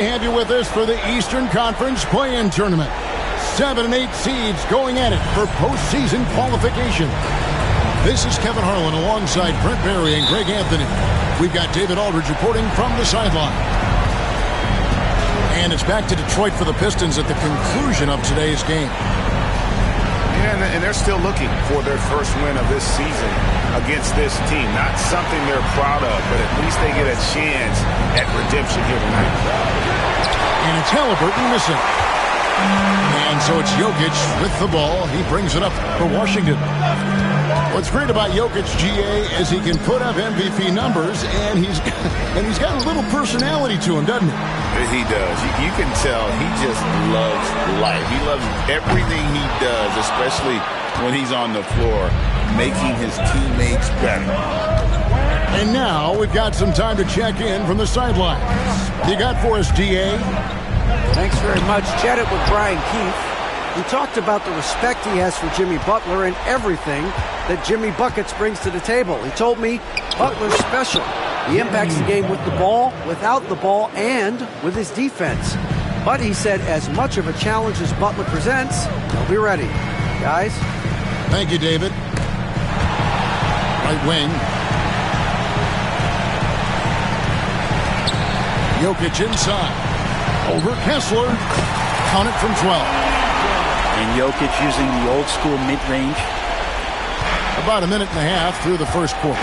Have you with us for the Eastern Conference play-in tournament. 7 and 8 seeds going at it for postseason qualification. This is Kevin Harlan alongside Brent Barry and Greg Anthony. We've got David Aldridge reporting from the sideline. And it's back to Detroit for the Pistons at the conclusion of today's game. Yeah, and they're still looking for their first win of this season against this team. Not something they're proud of, but at least they get a chance at redemption here tonight. And it's Halliburton missing. And so it's Jokic with the ball. He brings it up for Washington. What's great about Jokic, GA, is he can put up MVP numbers, and he's got a little personality to him, doesn't he? He does. You can tell he just loves life. He loves everything he does, especially when he's on the floor, making his teammates better. And now we've got some time to check in from the sidelines. You got for us, DA? Thanks very much. Chatted with Brian Keefe. He talked about the respect he has for Jimmy Butler and everything that Jimmy Buckets brings to the table. He told me Butler's special. He impacts the game with the ball, without the ball, and with his defense. But he said as much of a challenge as Butler presents, he'll be ready. Guys? Thank you, David. Right wing. Jokic inside. Over Kessler. Count it from 12. And Jokic using the old school mid-range. About a minute and a half through the first quarter.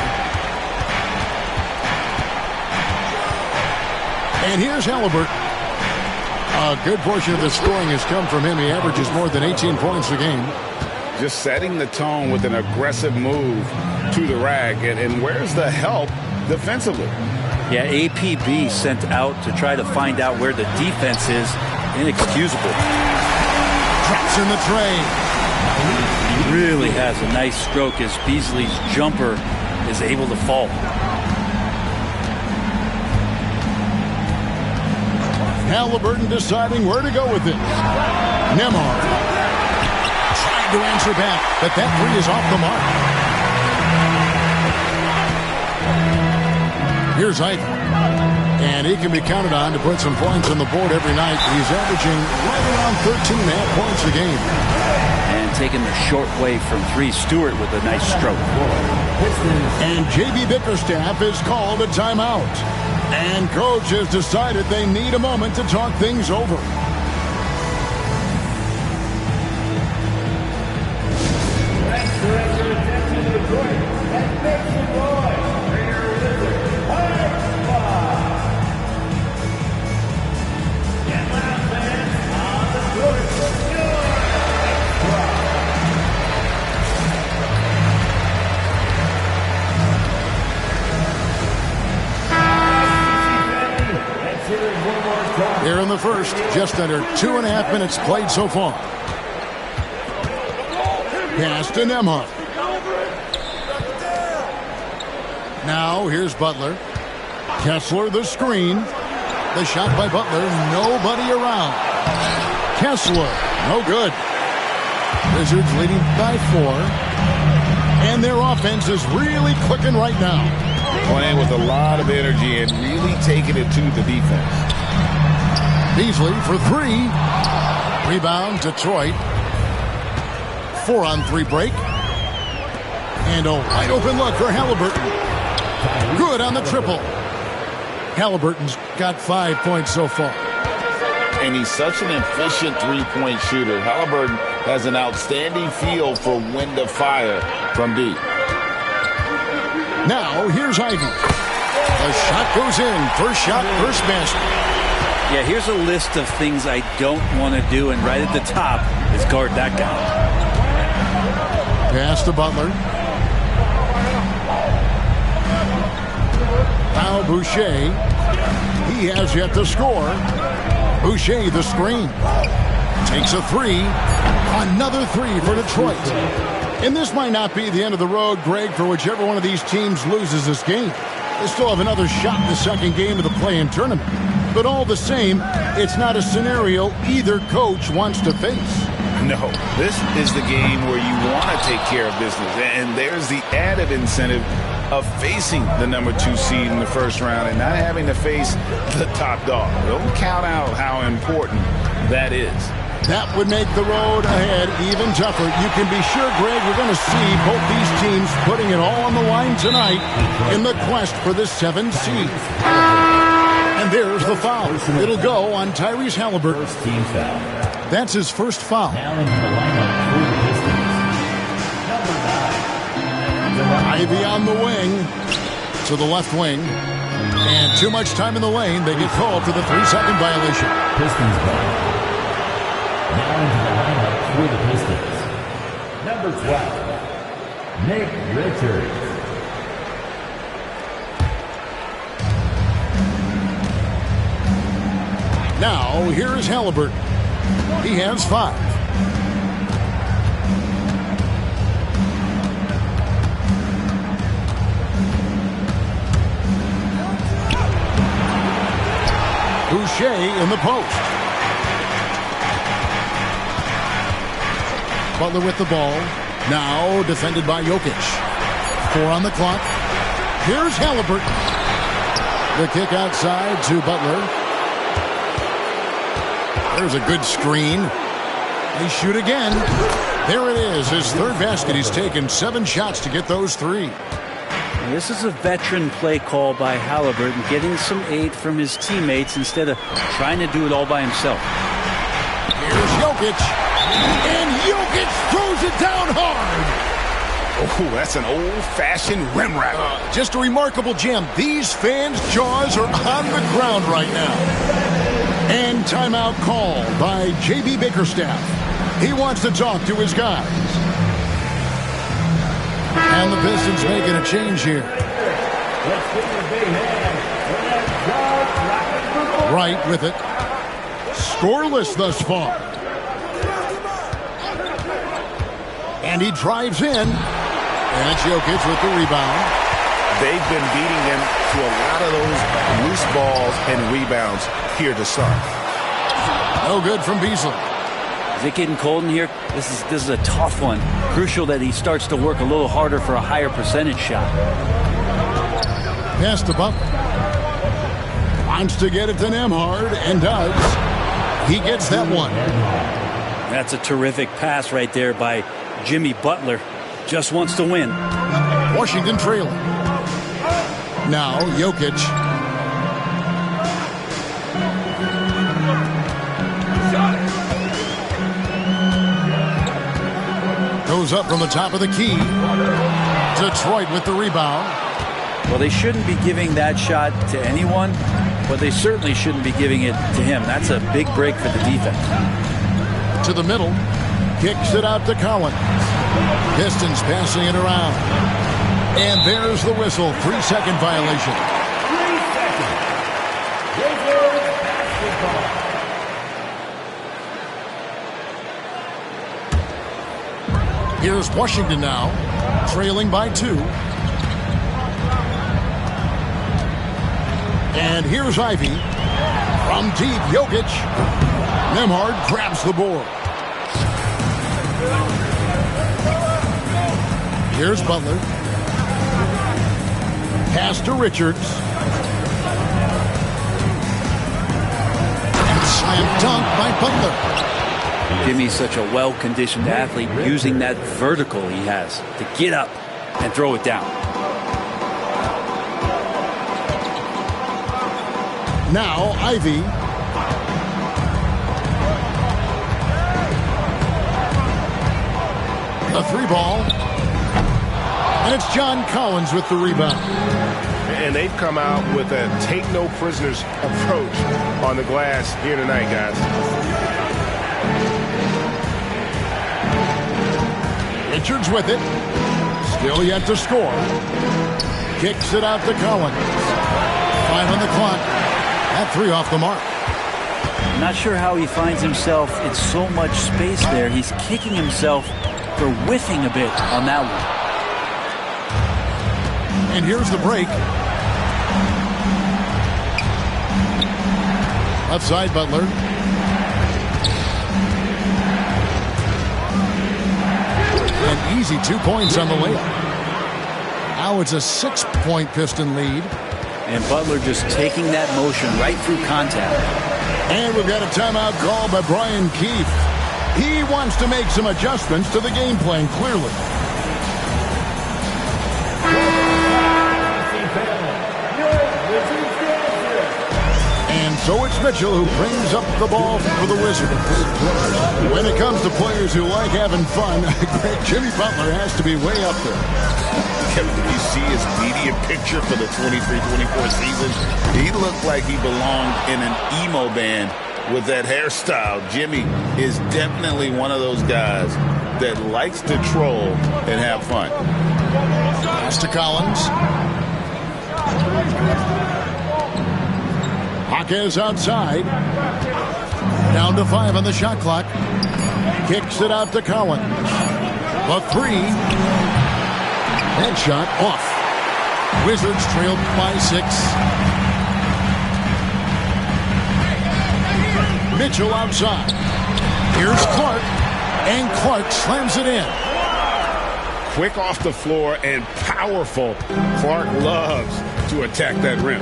And here's Halliburton. A good portion of the scoring has come from him. He averages more than 18 points a game. Just setting the tone with an aggressive move to the rack. And where's the help defensively? Yeah, APB sent out to try to find out where the defense is. Inexcusable. Drops in the tray. He really has a nice stroke as Beasley's jumper is able to fall. Halliburton deciding where to go with this. Nembhard trying to answer back, but that three is off the mark. Here's Ivy. And he can be counted on to put some points on the board every night. He's averaging right around 13.5 points a game. And taking the short way from three, Stewart with a nice stroke. And J.B. Bickerstaff is called a timeout. And coach has decided they need a moment to talk things over. Here in the first, just under 2.5 minutes played so far. Pass to Nembhard. Now here's Butler. Kessler the screen. The shot by Butler, nobody around. Kessler, no good. Wizards leading by 4. And their offense is really clicking right now. Playing with a lot of energy and really taking it to the defense. Beasley for 3. Rebound, Detroit. 4-on-3 break. And a wide open look for Halliburton. Good on the triple. Halliburton's got 5 points so far. And he's such an efficient three-point shooter. Halliburton has an outstanding feel for when to fire from deep. Now, here's Ivy. The shot goes in. First shot, first basket. Yeah, here's a list of things I don't want to do, and right at the top is guard that guy. Pass to Butler. Now Boucher. He has yet to score. Boucher the screen. Takes a 3. Another 3 for Detroit. And this might not be the end of the road, Greg, for whichever one of these teams loses this game. They still have another shot in the second game of the play-in tournament. But all the same, it's not a scenario either coach wants to face. No, this is the game where you want to take care of business. And there's the added incentive of facing the #2 seed in the first round and not having to face the top dog. Don't count out how important that is. That would make the road ahead even tougher. You can be sure, Greg, we're going to see both these teams putting it all on the line tonight in the quest for this 7th seed. And there's the foul. It'll go on Tyrese Halliburton. First team foul. That's his first foul. Now into the lineup for the Pistons. Number 9. Ivy on the wing to the left wing. And too much time in the lane. They get called for the 3-second violation. Pistons ball. Now into the lineup for the Pistons. Number 12, Nick Richards. Now, here is Halliburton. He has 5. Boucher in the post. Butler with the ball. Now defended by Jokic. 4 on the clock. Here's Halliburton. The kick outside to Butler. There's a good screen. They shoot again. There it is, his 3rd basket. He's taken 7 shots to get those 3. This is a veteran play call by Halliburton, getting some aid from his teammates instead of trying to do it all by himself. Here's Jokic. And Jokic throws it down hard. Oh, that's an old-fashioned rim wrap. Just a remarkable jam. These fans' jaws are on the ground right now. And timeout called by J.B. Bickerstaff. He wants to talk to his guys. And the Pistons making a change here. Right with it. Scoreless thus far. And he drives in. And it's Jokic with the rebound. They've been beating them to a lot of those loose balls and rebounds here to start. No good from Beasley. Is it getting cold in here? This is a tough one. Crucial that he starts to work a little harder for a higher percentage shot. Pass to Butler. Wants to get it to Nembhard and does. He gets that one. That's a terrific pass right there by Jimmy Butler. Just wants to win. Washington trailing. Now Jokic. Goes up from the top of the key. Detroit with the rebound. Well, they shouldn't be giving that shot to anyone, but they certainly shouldn't be giving it to him. That's a big break for the defense. To the middle. Kicks it out to Collins. Pistons passing it around. And there's the whistle. 3-second violation. 3 seconds. Wizards basketball. Here's Washington now, trailing by 2. And here's Ivy. From deep, Jokic. Nembhard grabs the board. Here's Butler. Pass to Richards. And slam dunk by Butler. Jimmy's such a well-conditioned athlete, using that vertical he has to get up and throw it down. Now Ivy. The 3-ball. And it's John Collins with the rebound. And they've come out with a take-no-prisoners approach on the glass here tonight, guys. Richards with it. Still yet to score. Kicks it out to Collins. 5 on the clock. That 3 off the mark. Not sure how he finds himself in so much space there. He's kicking himself for whiffing a bit on that one. And here's the break. Left side, Butler. An easy 2 points on the layup. Now it's a 6-point Piston lead. And Butler just taking that motion right through contact. And we've got a timeout call by Brian Keefe. He wants to make some adjustments to the game plan, clearly. And so it's Mitchell who brings up the ball for the Wizards. When it comes to players who like having fun, great Jimmy Butler has to be way up there. Did you see his media picture for the 23-24 season? He looked like he belonged in an emo band with that hairstyle. Jimmy is definitely one of those guys that likes to troll and have fun. Pass to Collins. Jaquez outside. Down to 5 on the shot clock. Kicks it out to Collins. The 3. Headshot off. Wizards trailed by 6. Mitchell outside. Here's Clark. And Clark slams it in. Quick off the floor and powerful. Clark loves to attack that rim.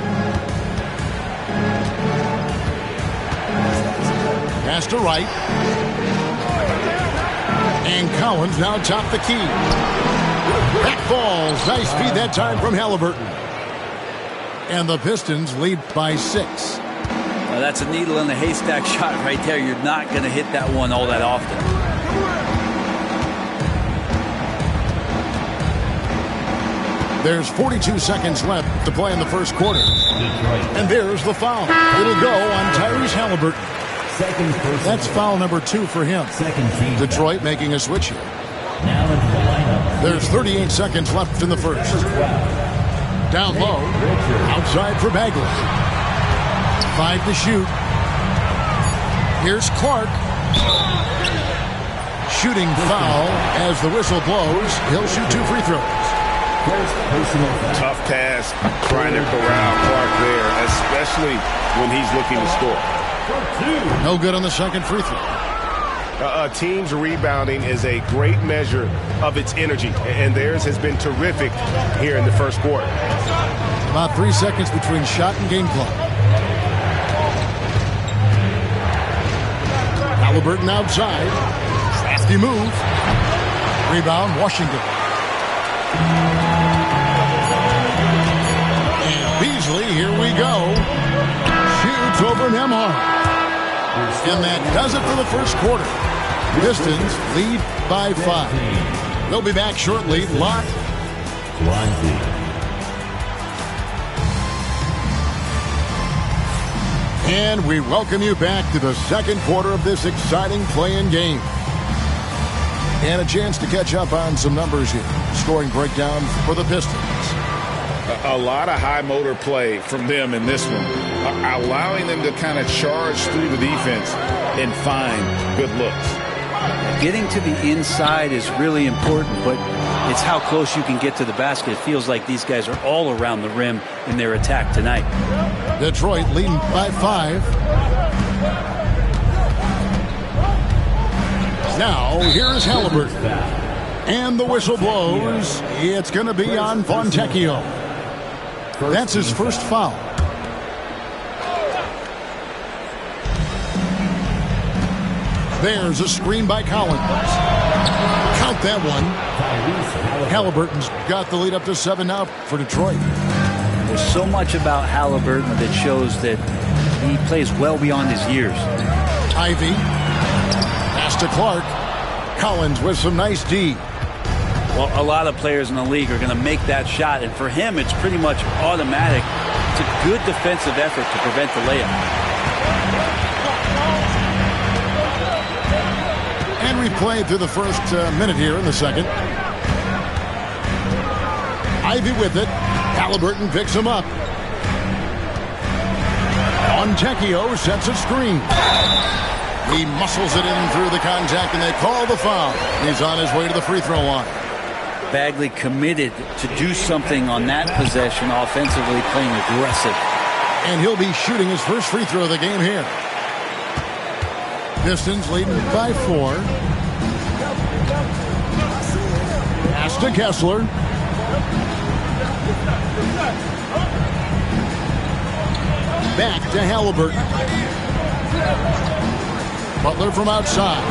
Pass to right. And Collins now top the key. Back falls. Nice feed that time from Halliburton. And the Pistons lead by 6. Well, that's a needle in the haystack shot right there. You're not going to hit that one all that often. There's 42 seconds left to play in the first quarter. And there's the foul. It'll go on Tyrese Halliburton. That's foul number 2 for him. Detroit making a switch here. There's 38 seconds left in the first. Down low. Outside for Bagley. 5 to shoot. Here's Clark. Shooting foul as the whistle blows. He'll shoot 2 free throws. Tough task trying to corral Clark there, especially when he's looking to score. No good on the second free throw. A team's rebounding is a great measure of its energy, and theirs has been terrific here in the first quarter. About 3 seconds between shot and game clock. Halliburton outside. Crafty move. Rebound, Washington. And Beasley, here we go. Shoots over Nembhard. And that does it for the first quarter. Pistons lead by 5. They'll be back shortly. Live. And we welcome you back to the second quarter of this exciting play-in game. And a chance to catch up on some numbers here. Scoring breakdown for the Pistons. A lot of high motor play from them in this one, allowing them to kind of charge through the defense and find good looks. Getting to the inside is really important, but it's how close you can get to the basket. It feels like these guys are all around the rim in their attack tonight. Detroit leading by 5. Now, here's Halliburton. And the whistle blows. It's going to be on Fontecchio. That's his first foul. There's a screen by Collins. Count that one. Halliburton's got the lead up to 7 now for Detroit. There's so much about Halliburton that shows that he plays well beyond his years. Ivy. Pass to Clark. Collins with some nice D. Well, a lot of players in the league are going to make that shot, and for him, it's pretty much automatic. It's a good defensive effort to prevent the layup. And we played through the first minute here in the second. Ivy with it. Halliburton picks him up. Fontecchio sets a screen. He muscles it in through the contact, and they call the foul. He's on his way to the free throw line. Bagley committed to do something on that possession offensively, playing aggressive. And he'll be shooting his first free throw of the game here. Pistons leading by 4. Pass to Kessler. Back to Halliburton. Butler from outside.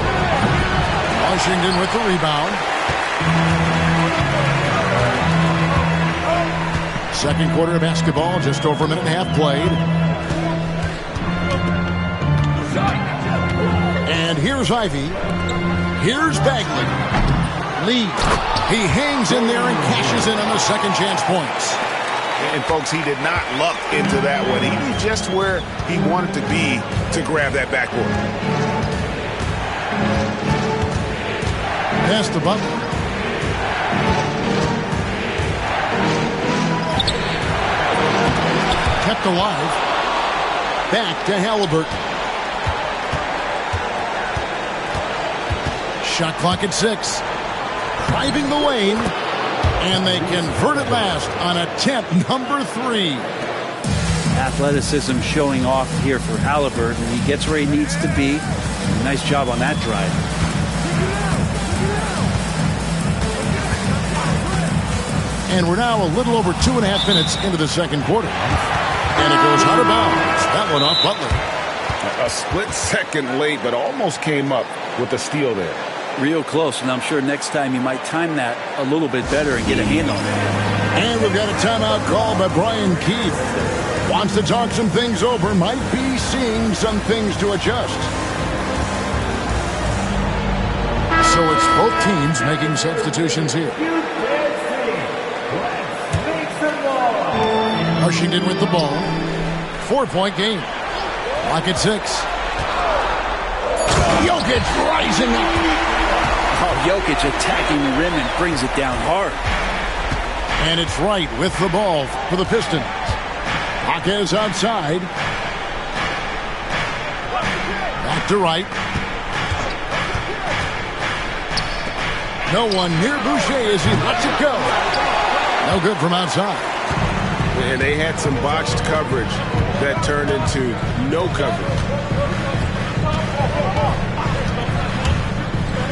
Washington with the rebound. Second quarter of basketball, just over a minute and a half played. And here's Ivy. Here's Bagley. Lee. He hangs in there and cashes in on the second chance points. And, folks, he did not luck into that one. He knew just where he wanted to be to grab that backboard. Pass to Butler. Kept alive. Back to Halliburton. Shot clock at 6. Driving the lane. And they convert it last on attempt number 3. Athleticism showing off here for Halliburton. He gets where he needs to be. Nice job on that drive. And we're now a little over 2.5 minutes into the second quarter. And it goes out of bounds. That one off Butler. A split second late, but almost came up with the steal there. Real close, and I'm sure next time you might time that a little bit better and get a handle on it. And we've got a timeout called by Brian Keith. Wants to talk some things over, might be seeing some things to adjust. So it's both teams making substitutions here. Washington with the ball. 4-point game. Lock at 6. Jokic rising up. Oh, Jokic attacking the rim and brings it down hard. And it's Wright with the ball for the Pistons. Jaquez outside. Back to Wright. No one near Boucher as he lets it go. No good from outside. And they had some botched coverage that turned into no coverage.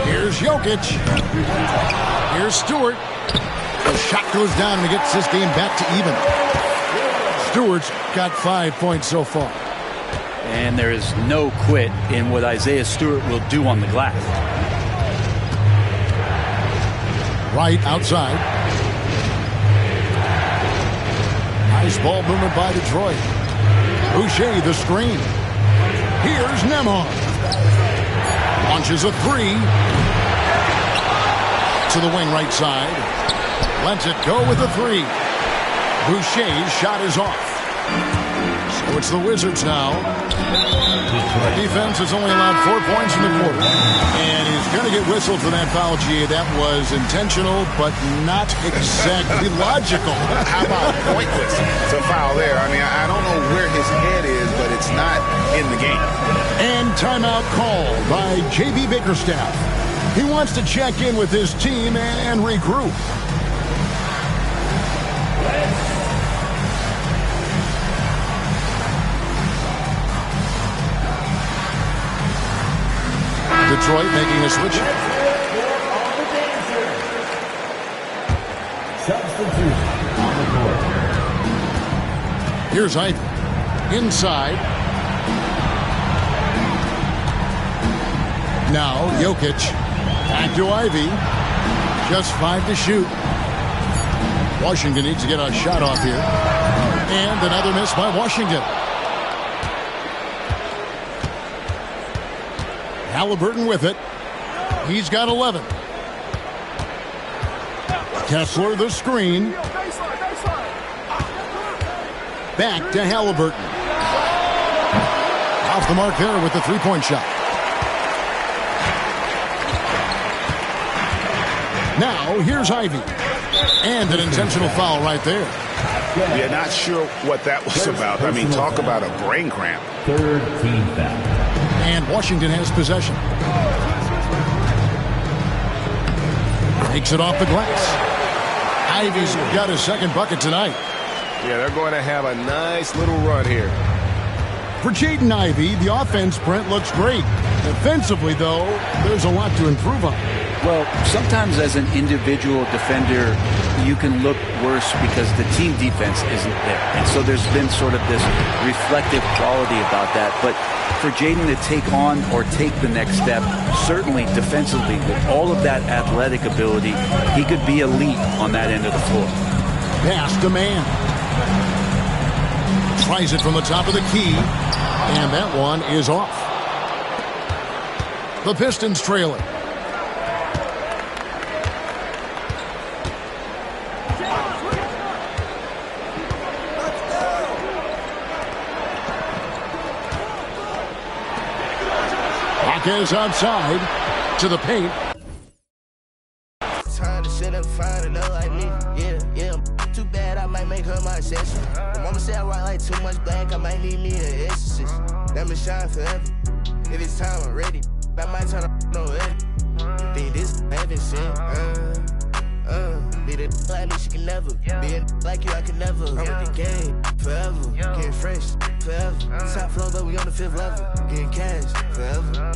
Here's Jokic. Here's Stewart. The shot goes down and he gets this game back to even. Stewart's got 5 points so far. And there is no quit in what Isaiah Stewart will do on the glass. Right outside. Nice ball movement by Detroit. Boucher the screen. Here's Nemhard. Launches a 3. To the wing right side. Lets it go with a 3. Boucher's shot is off. So it's the Wizards now. The defense has only allowed 4 points in the quarter. And he's going to get whistled for that foul, G. That was intentional, but not exactly logical. How about pointless? It's a foul there. I mean, I don't know where his head is, but it's not in the game. And timeout called by J.B. Bickerstaff. He wants to check in with his team and regroup. Detroit making a switch. Substitute on the court. Here's Ivy. Inside. Now Jokic. Back to Ivy. Just 5 to shoot. Washington needs to get a shot off here. And another miss by Washington. Halliburton with it. He's got 11. Kessler the screen. Back to Halliburton. Off the mark there with the three-point shot. Now here's Ivy. And an intentional foul right there. Yeah, not sure what that was about. I mean, talk about a brain cramp. Third team foul. And Washington has possession. Takes it off the glass. Ivy's got his second bucket tonight. Yeah, they're going to have a nice little run here. For Jaden Ivey, the offense, Brent, looks great. Defensively, though, there's a lot to improve on. Well, sometimes as an individual defender, you can look worse because the team defense isn't there. And so there's been sort of this reflective quality about that. But for Jaden to take on or take the next step, certainly defensively, with all of that athletic ability, he could be elite on that end of the floor. Pass to man. Tries it from the top of the key, and that one is off. The Pistons trailing. Is outside to the paint. Time to sit up fine and like me. Yeah. Too bad I might make her my session. Mama said I rock like too much black, I might need me an exorcist. That me shine forever. If it's time, I'm ready. I might turn up no edit. Think this heaven sent. Be the like me, she can never. Be a like you, I can never. I'm with the game forever. Getting fresh forever. Top floor, but we on the 5th level. Getting cash forever.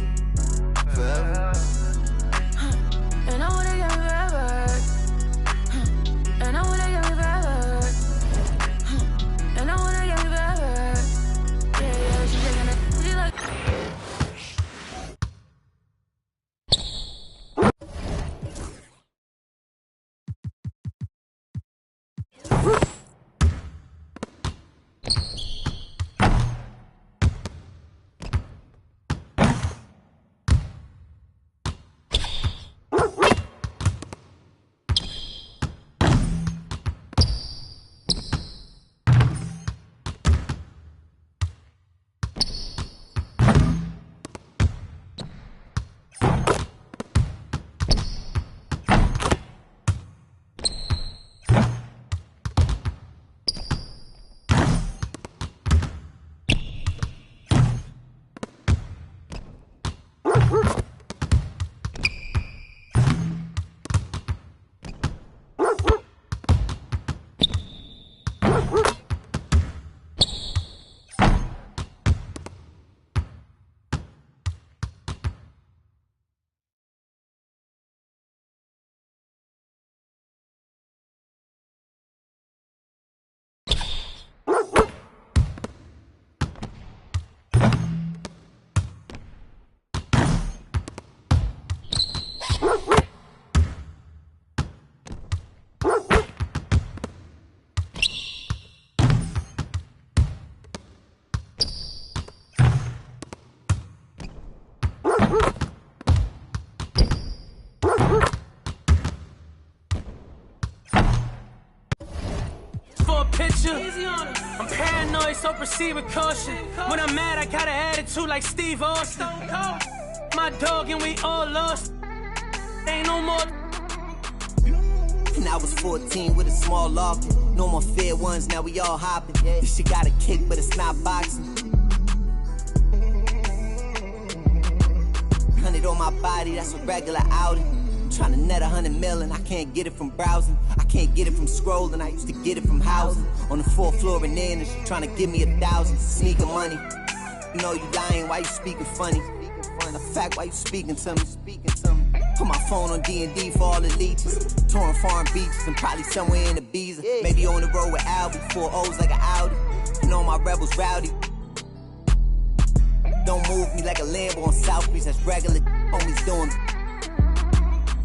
And I wanna get me forever. And I wanna get me forever. And I wanna get me forever. Yeah, she's taking it. She like. I'm paranoid, so proceed with caution. When I'm mad, I got an attitude like Steve Austin. My dog and we all lost. Ain't no more. And I was 14 with a small locket. No more fair ones, now we all hopping. This shit got a kick, but it's not boxing. 100 on my body, that's a regular outing. Trying to net 100 million, I can't get it from browsing. I can't get it from scrolling, I used to get it from housing. On the 4th floor in there, and she trying to give me 1,000. Sneaking money. You know you lying, why you speaking funny? A fact, why you speaking to me? Put my phone on D&D for all the leeches. Touring foreign beaches and probably somewhere in Ibiza. Maybe on the road with Albie, 4 O's like an Audi. You know my rebels rowdy. Don't move me like a Lambo on South Beach, that's regular. Homies doing.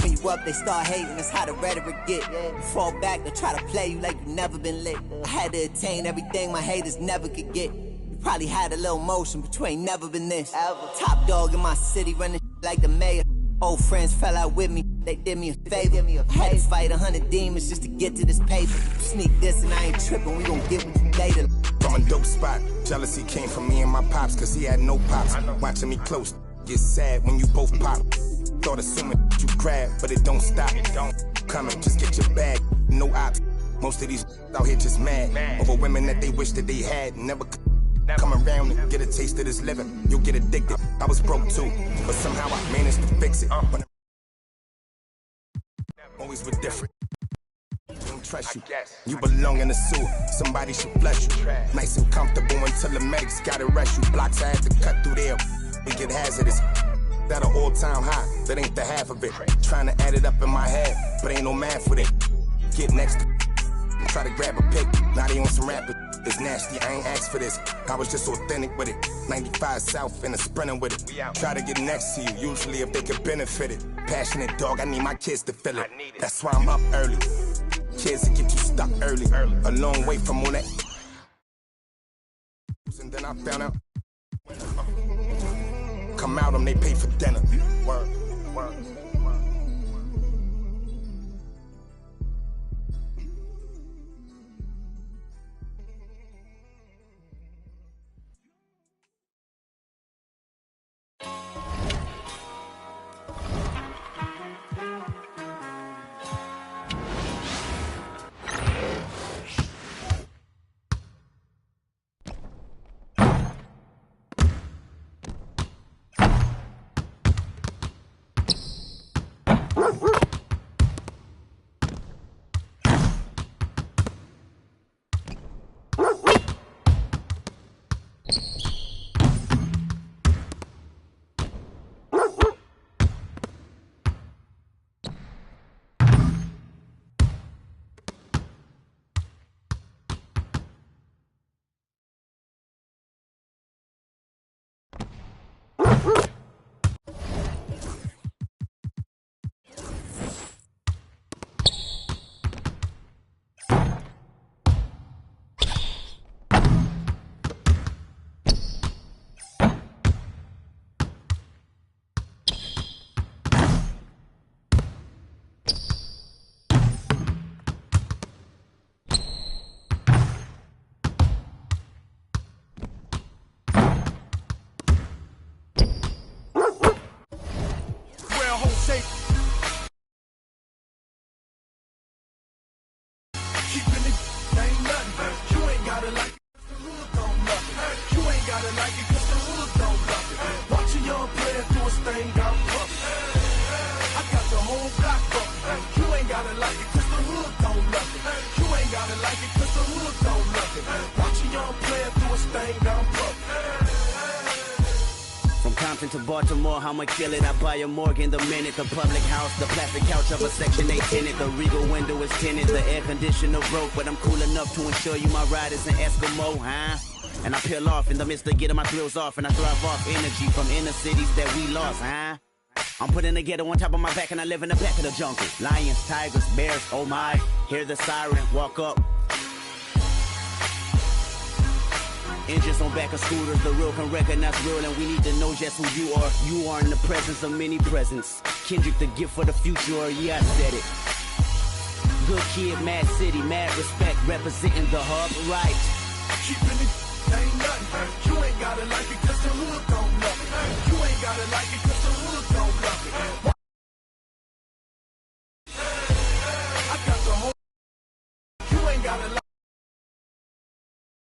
When you up, they start hating, that's how the rhetoric get. You fall back, they try to play you like you never been lit. I had to attain everything my haters never could get. You probably had a little motion, but you ain't never been this. Top dog in my city, running like the mayor. Old friends fell out with me, they did me a favor. I had to fight 100 demons just to get to this paper. Sneak this and I ain't tripping, we gon' get with you later. From a dope spot, jealousy came from me and my pops, cause he had no pops. Watching me close, get sad when you both pop. Thought assuming you grab, but it don't stop. Coming, just get your bag, no ops. Most of these out here just mad over women that they wish that they had. Never come around and get a taste of this living. You'll get addicted. I was broke too, but somehow I managed to fix it. But always were different. Don't trust you. You belong in the sewer. Somebody should flush you. Nice and comfortable until the medics gotta rush you. Blocks I had to cut through there. We get hazardous. That an all-time high, that ain't the half of it. Trying to add it up in my head, but ain't no math with it. get next to try to grab a pic. Now they on some rapper. It's nasty, I ain't asked for this. I was just authentic with it. 95 South and a sprinter with it. Try to get next to you, usually if they could benefit it. Passionate dog, I need my kids to feel it. That's why I'm up early. Kids that get you stuck early. A long way from all that. And then I found out. Come out them, they pay for dinner. Word. To Baltimore, I'ma kill it. I buy a Morgan the minute. The public house, the plastic couch of a Section 8 tenant. The Regal window is tinted. The air conditioner broke, but I'm cool enough to ensure you my ride is an Eskimo, huh? And I peel off in the midst of getting my thrills off, and I thrive off energy from inner cities that we lost, huh? I'm putting the ghetto on top of my back, and I live in the back of the jungle. Lions, tigers, bears, oh my. Hear the siren, walk up. Engines on back of scooters, the real can recognize real, and we need to know just who you are. You are in the presence of many presents. Kendrick, the gift for the future, or yeah, I said it. Good kid, mad city, mad respect, representing the hub, right. Keeping it ain't nothing. You ain't gotta like it, cause the hood don't love it. You ain't gotta like it, cause the hood don't love it. I got the whole. You ain't gotta like it.